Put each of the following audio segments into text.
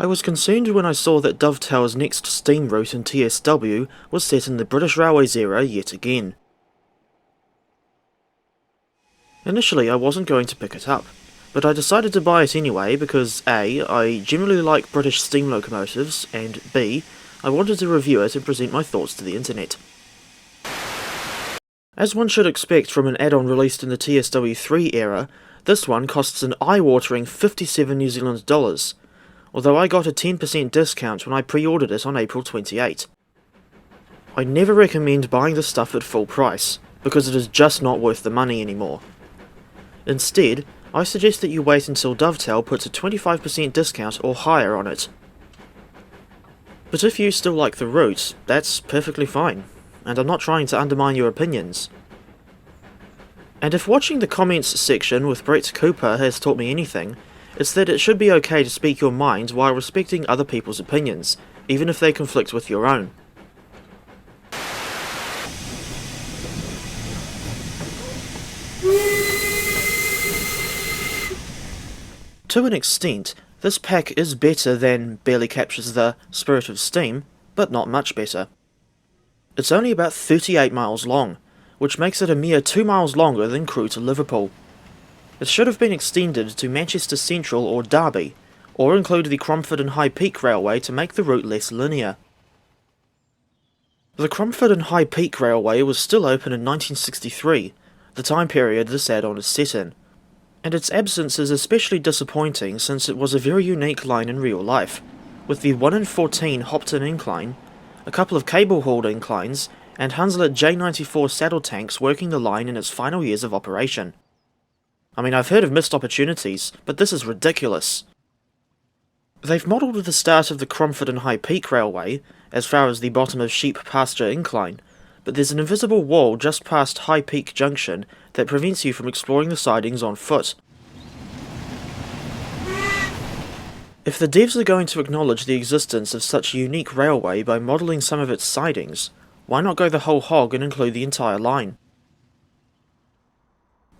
I was concerned when I saw that Dovetail's next steam route in TSW was set in the British Railways era yet again. Initially I wasn't going to pick it up, but I decided to buy it anyway because A. I generally like British steam locomotives, and B. I wanted to review it and present my thoughts to the internet. As one should expect from an add-on released in the TSW3 era, this one costs an eye-watering 57 New Zealand dollars, although I got a 10% discount when I pre-ordered it on April 28. I never recommend buying this stuff at full price, because it is just not worth the money anymore. Instead, I suggest that you wait until Dovetail puts a 25% discount or higher on it. But if you still like the route, that's perfectly fine, and I'm not trying to undermine your opinions. And if watching the comments section with Brett Cooper has taught me anything, it's that it should be okay to speak your mind while respecting other people's opinions, even if they conflict with your own. To an extent, this pack is better than barely captures the spirit of steam, but not much better. It's only about 38 miles long, which makes it a mere 2 miles longer than Crewe to Liverpool. It should have been extended to Manchester Central or Derby, or include the Cromford and High Peak Railway to make the route less linear. The Cromford and High Peak Railway was still open in 1963, the time period this add-on is set in, and its absence is especially disappointing since it was a very unique line in real life, with the 1 in 14 Hopton incline, a couple of cable-hauled inclines, and Hunslet J94 saddle tanks working the line in its final years of operation. I mean, I've heard of missed opportunities, but this is ridiculous. They've modelled the start of the Cromford and High Peak Railway, as far as the bottom of Sheep Pasture incline, but there's an invisible wall just past High Peak Junction that prevents you from exploring the sidings on foot. If the devs are going to acknowledge the existence of such a unique railway by modelling some of its sidings, why not go the whole hog and include the entire line?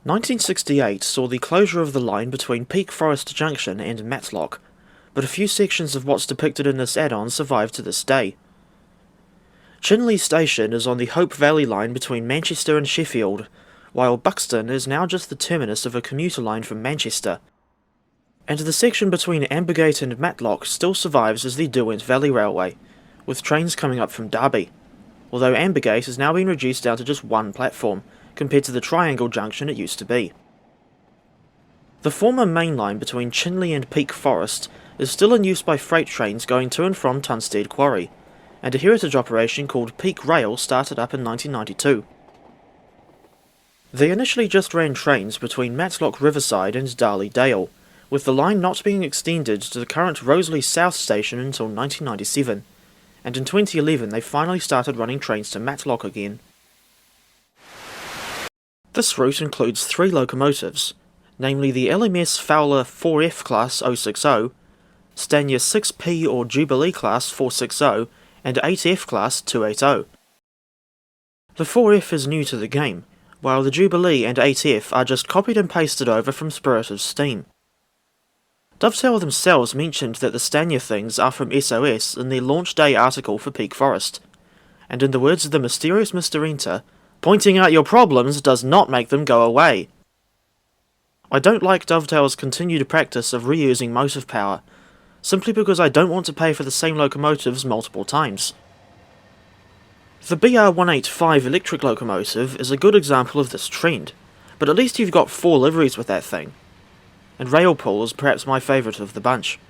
1968 saw the closure of the line between Peak Forest Junction and Matlock, but a few sections of what's depicted in this add-on survive to this day. Chinley Station is on the Hope Valley line between Manchester and Sheffield, while Buxton is now just the terminus of a commuter line from Manchester. And the section between Ambergate and Matlock still survives as the Derwent Valley Railway, with trains coming up from Derby, although Ambergate has now been reduced down to just one platform, compared to the Triangle Junction it used to be. The former main line between Chinley and Peak Forest is still in use by freight trains going to and from Tunstead Quarry, and a heritage operation called Peak Rail started up in 1992. They initially just ran trains between Matlock Riverside and Darley Dale, with the line not being extended to the current Roseley South station until 1997, and in 2011 they finally started running trains to Matlock again. This route includes 3 locomotives, namely the LMS Fowler 4F Class 060, Stanier 6P or Jubilee Class 460, and 8F Class 280. The 4F is new to the game, while the Jubilee and 8F are just copied and pasted over from Spirit of Steam. Dovetail themselves mentioned that the Stanier things are from SOS in their launch day article for Peak Forest, and in the words of the mysterious Mr. Enter, pointing out your problems does not make them go away. I don't like Dovetail's continued practice of reusing motive power, simply because I don't want to pay for the same locomotives multiple times. The BR185 electric locomotive is a good example of this trend, but at least you've got 4 liveries with that thing, and Railpool is perhaps my favourite of the bunch.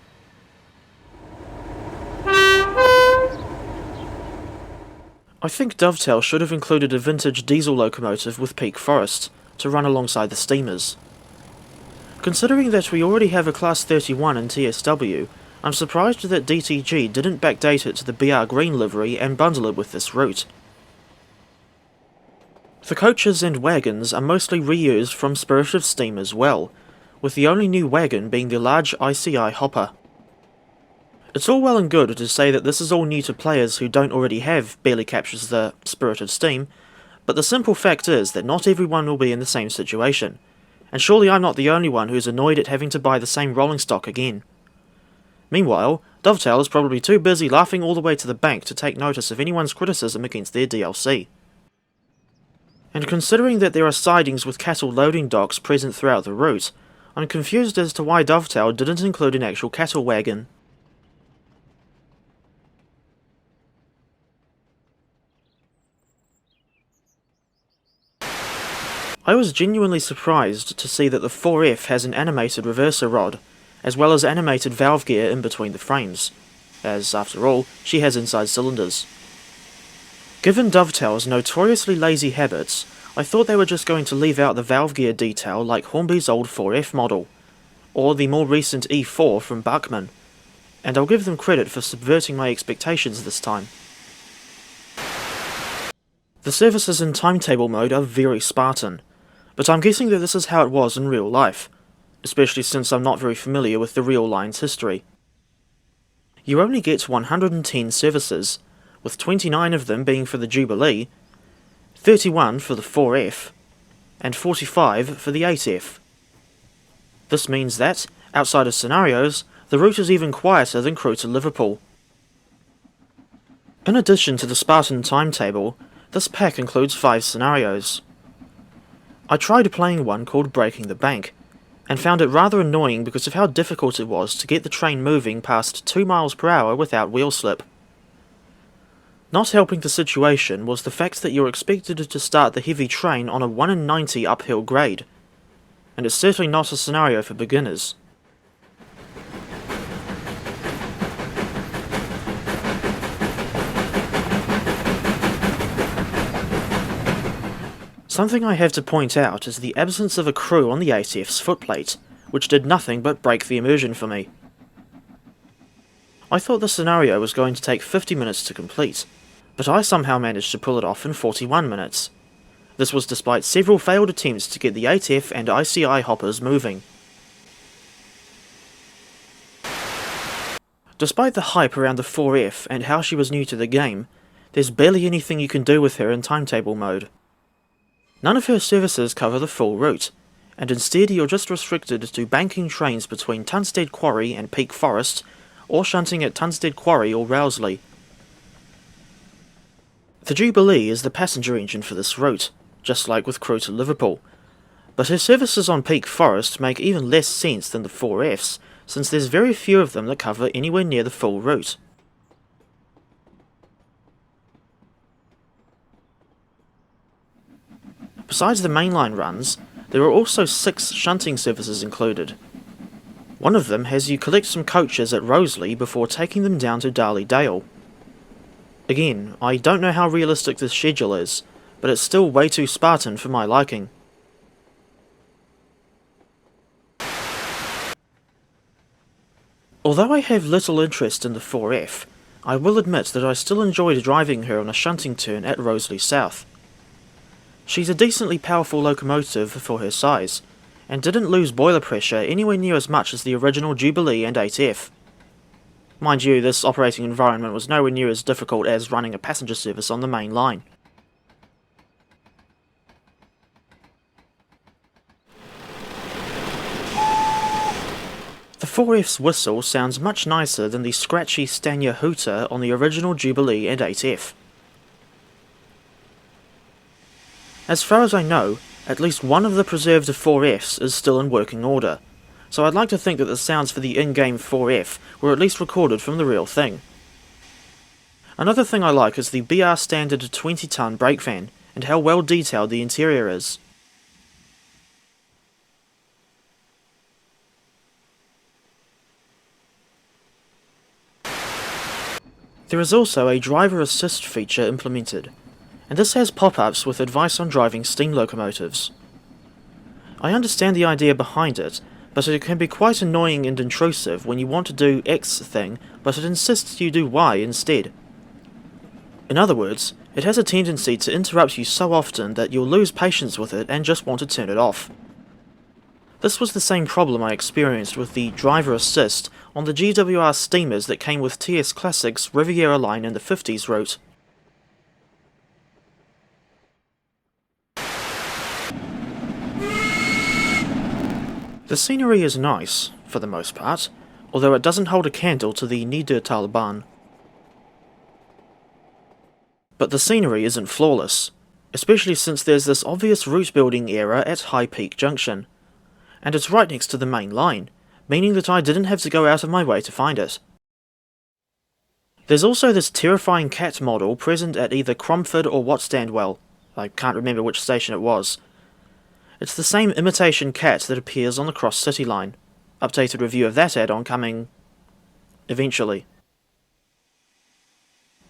I think Dovetail should have included a vintage diesel locomotive with Peak Forest, to run alongside the steamers. Considering that we already have a Class 31 in TSW, I'm surprised that DTG didn't backdate it to the BR Green livery and bundle it with this route. The coaches and wagons are mostly reused from Spirit of Steam as well, with the only new wagon being the large ICI hopper. It's all well and good to say that this is all new to players who don't already have Barely Captures the Spirit of Steam, but the simple fact is that not everyone will be in the same situation, and surely I'm not the only one who's annoyed at having to buy the same rolling stock again. Meanwhile, Dovetail is probably too busy laughing all the way to the bank to take notice of anyone's criticism against their DLC. And considering that there are sidings with cattle loading docks present throughout the route, I'm confused as to why Dovetail didn't include an actual cattle wagon. I was genuinely surprised to see that the 4F has an animated reverser rod, as well as animated valve gear in between the frames, as, after all, she has inside cylinders. Given Dovetail's notoriously lazy habits, I thought they were just going to leave out the valve gear detail like Hornby's old 4F model, or the more recent E4 from Bachmann, and I'll give them credit for subverting my expectations this time. The services in timetable mode are very Spartan, but I'm guessing that this is how it was in real life, especially since I'm not very familiar with the real line's history. You only get 110 services, with 29 of them being for the Jubilee, 31 for the 4F, and 45 for the 8F. This means that, outside of scenarios, the route is even quieter than Crewe to Liverpool. In addition to the Spartan timetable, this pack includes 5 scenarios. I tried playing one called Breaking the Bank, and found it rather annoying because of how difficult it was to get the train moving past 2 miles per hour without wheel slip. Not helping the situation was the fact that you're expected to start the heavy train on a 1 in 90 uphill grade, and it's certainly not a scenario for beginners. Something I have to point out is the absence of a Crewe on the 8F's footplate, which did nothing but break the immersion for me. I thought the scenario was going to take 50 minutes to complete, but I somehow managed to pull it off in 41 minutes. This was despite several failed attempts to get the 8F and ICI hoppers moving. Despite the hype around the 4F and how she was new to the game, there's barely anything you can do with her in timetable mode. None of her services cover the full route, and instead you're just restricted to banking trains between Tunstead Quarry and Peak Forest, or shunting at Tunstead Quarry or Rowsley. The Jubilee is the passenger engine for this route, just like with Crewe to Liverpool, but her services on Peak Forest make even less sense than the 4Fs, since there's very few of them that cover anywhere near the full route. Besides the mainline runs, there are also 6 shunting services included. One of them has you collect some coaches at Rowsley before taking them down to Darley Dale. Again, I don't know how realistic this schedule is, but it's still way too Spartan for my liking. Although I have little interest in the 4F, I will admit that I still enjoyed driving her on a shunting turn at Rowsley South. She's a decently powerful locomotive for her size, and didn't lose boiler pressure anywhere near as much as the original Jubilee and 8F. Mind you, this operating environment was nowhere near as difficult as running a passenger service on the main line. The 4F's whistle sounds much nicer than the scratchy Stanier hooter on the original Jubilee and 8F. As far as I know, at least one of the preserved 4Fs is still in working order, so I'd like to think that the sounds for the in-game 4F were at least recorded from the real thing. Another thing I like is the BR standard 20-ton brake van, and how well detailed the interior is. There is also a driver assist feature implemented, and this has pop-ups with advice on driving steam locomotives. I understand the idea behind it, but it can be quite annoying and intrusive when you want to do X thing, but it insists you do Y instead. In other words, it has a tendency to interrupt you so often that you'll lose patience with it and just want to turn it off. This was the same problem I experienced with the driver assist on the GWR steamers that came with TS Classic's Riviera line in the 50s route. The scenery is nice, for the most part, although it doesn't hold a candle to the Niedertalbahn. But the scenery isn't flawless, especially since there's this obvious route building error at High Peak Junction, and it's right next to the main line, meaning that I didn't have to go out of my way to find it. There's also this terrifying cat model present at either Cromford or Watstandwell. I can't remember which station it was. It's the same imitation cat that appears on the Cross City line. Updated review of that add-on coming eventually.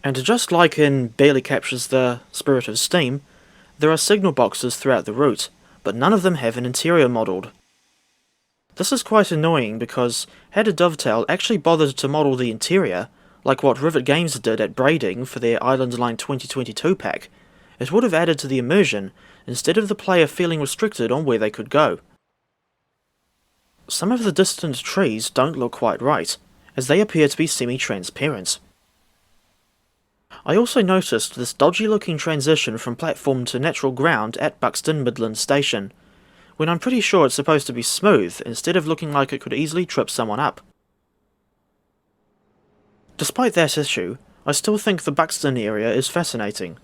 And just like in Barely Captures the Spirit of Steam, there are signal boxes throughout the route, but none of them have an interior modelled. This is quite annoying because had a Dovetail actually bothered to model the interior, like what Rivet Games did at Brading for their Island Line 2022 pack, it would have added to the immersion, instead of the player feeling restricted on where they could go. Some of the distant trees don't look quite right, as they appear to be semi-transparent. I also noticed this dodgy looking transition from platform to natural ground at Buxton Midland Station, when I'm pretty sure it's supposed to be smooth instead of looking like it could easily trip someone up. Despite that issue, I still think the Buxton area is fascinating.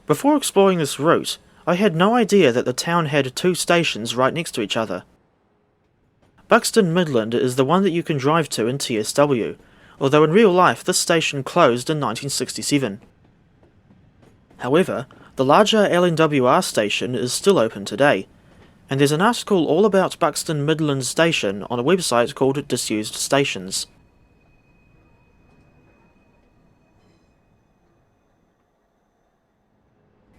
Before exploring this route, I had no idea that the town had two stations right next to each other. Buxton Midland is the one that you can drive to in TSW, although in real life this station closed in 1967. However, the larger LNWR station is still open today, and there's an article all about Buxton Midland Station on a website called Disused Stations.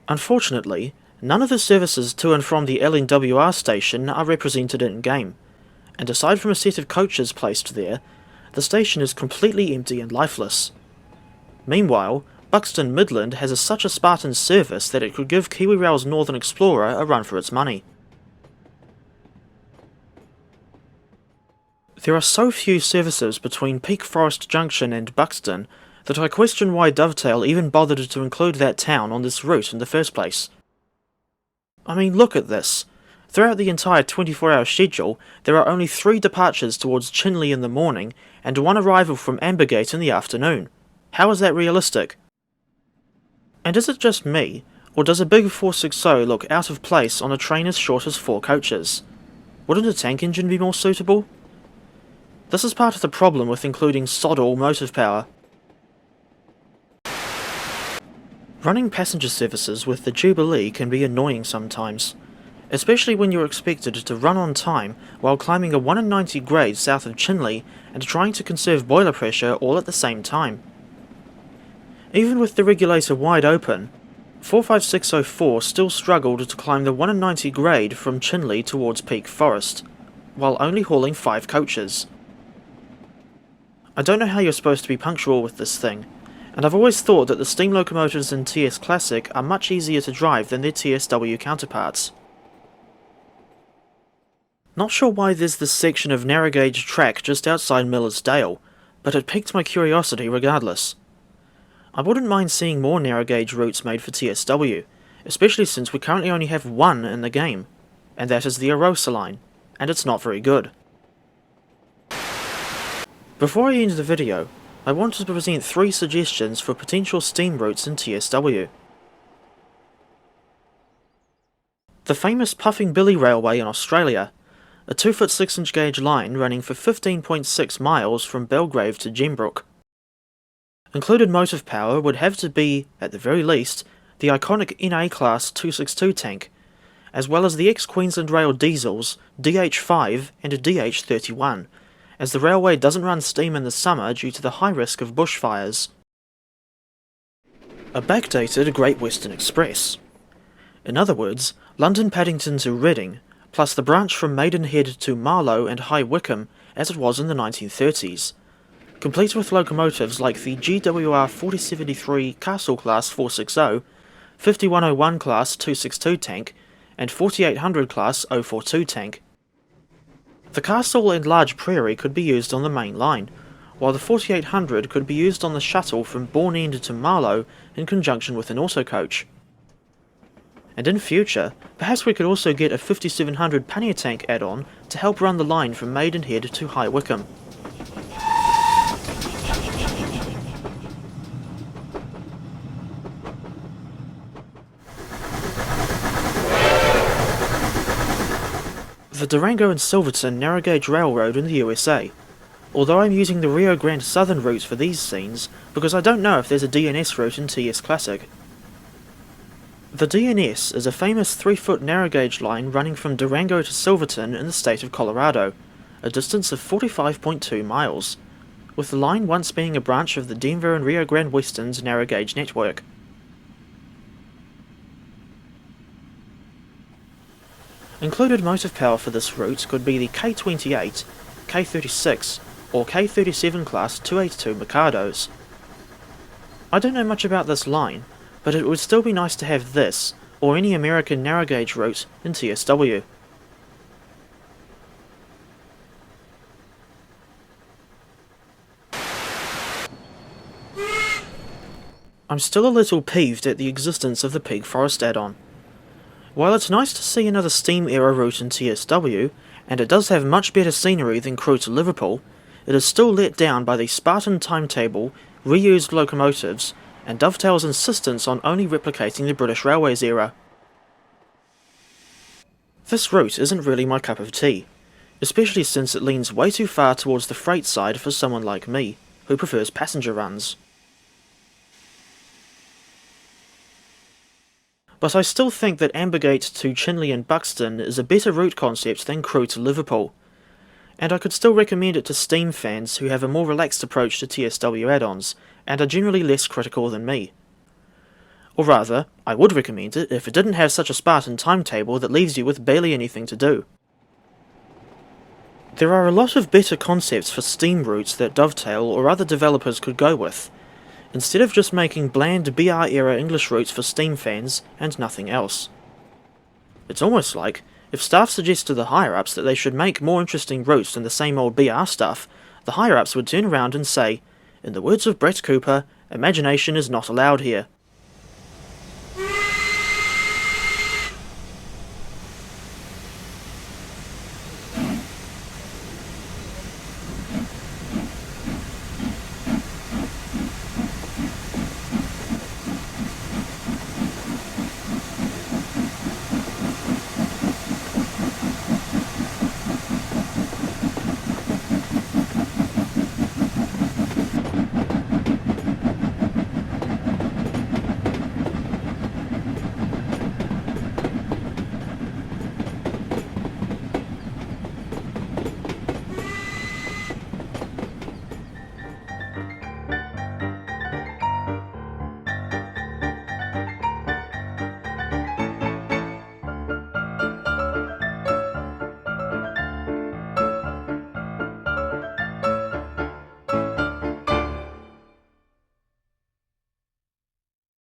Unfortunately, none of the services to and from the LNWR station are represented in-game, and aside from a set of coaches placed there, the station is completely empty and lifeless. Meanwhile, Buxton Midland has such a spartan service that it could give KiwiRail's Northern Explorer a run for its money. There are so few services between Peak Forest Junction and Buxton that I question why Dovetail even bothered to include that town on this route in the first place. I mean, look at this. Throughout the entire 24-hour schedule, there are only 3 departures towards Chinley in the morning and 1 arrival from Ambergate in the afternoon. How is that realistic? And is it just me, or does a big 460 look out of place on a train as short as 4 coaches? Wouldn't a tank engine be more suitable? This is part of the problem with including sod all motive power. Running passenger services with the Jubilee can be annoying sometimes, especially when you're expected to run on time while climbing a 1 in 90 grade south of Chinley and trying to conserve boiler pressure all at the same time. Even with the regulator wide open, 45604 still struggled to climb the 1 in 90 grade from Chinley towards Peak Forest, while only hauling 5 coaches. I don't know how you're supposed to be punctual with this thing, and I've always thought that the steam locomotives in TS Classic are much easier to drive than their TSW counterparts. Not sure why there's this section of narrow gauge track just outside Miller's Dale, but it piqued my curiosity regardless. I wouldn't mind seeing more narrow gauge routes made for TSW, especially since we currently only have 1 in the game, and that is the Arosa line, and it's not very good. Before I end the video, I want to present 3 suggestions for potential steam routes in TSW. The famous Puffing Billy Railway in Australia, a 2-foot 6-inch gauge line running for 15.6 miles from Belgrave to Gembrook. Included motive power would have to be, at the very least, the iconic NA Class 262 tank, as well as the ex-Queensland Rail diesels DH5 and DH31, as the railway doesn't run steam in the summer due to the high risk of bushfires. A backdated Great Western Express. In other words, London Paddington to Reading, plus the branch from Maidenhead to Marlow and High Wycombe as it was in the 1930s, complete with locomotives like the GWR 4073 Castle Class 460, 5101 Class 262 tank, and 4800 Class 042 tank. The Castle and Large Prairie could be used on the main line, while the 4800 could be used on the shuttle from Bourne End to Marlow in conjunction with an autocoach. And in future, perhaps we could also get a 5700 pannier tank add-on to help run the line from Maidenhead to High Wycombe. the Durango and Silverton narrow gauge railroad in the USA, although I'm using the Rio Grande Southern route for these scenes because I don't know if there's a DNS route in TS Classic. The DNS is a famous 3-foot narrow gauge line running from Durango to Silverton in the state of Colorado, a distance of 45.2 miles, with the line once being a branch of the Denver and Rio Grande Western's narrow gauge network. Included motive power for this route could be the K28, K36, or K37 class 282 Mikados. I don't know much about this line, but it would still be nice to have this, or any American narrow gauge route, in TSW. I'm still a little peeved at the existence of the Peak Forest add-on. While it's nice to see another steam era route in TSW, and it does have much better scenery than Crewe to Liverpool, it is still let down by the Spartan timetable, reused locomotives, and Dovetail's insistence on only replicating the British Railways era. This route isn't really my cup of tea, especially since it leans way too far towards the freight side for someone like me, who prefers passenger runs. But I still think that Ambergate to Chinley and Buxton is a better route concept than Crewe to Liverpool, and I could still recommend it to Steam fans who have a more relaxed approach to TSW add-ons, and are generally less critical than me. Or rather, I would recommend it if it didn't have such a Spartan timetable that leaves you with barely anything to do. There are a lot of better concepts for Steam routes that Dovetail or other developers could go with, instead of just making bland BR-era English routes for Steam fans and nothing else. It's almost like, if staff suggest to the higher-ups that they should make more interesting routes than the same old BR stuff, the higher-ups would turn around and say, "In the words of Brett Cooper, imagination is not allowed here."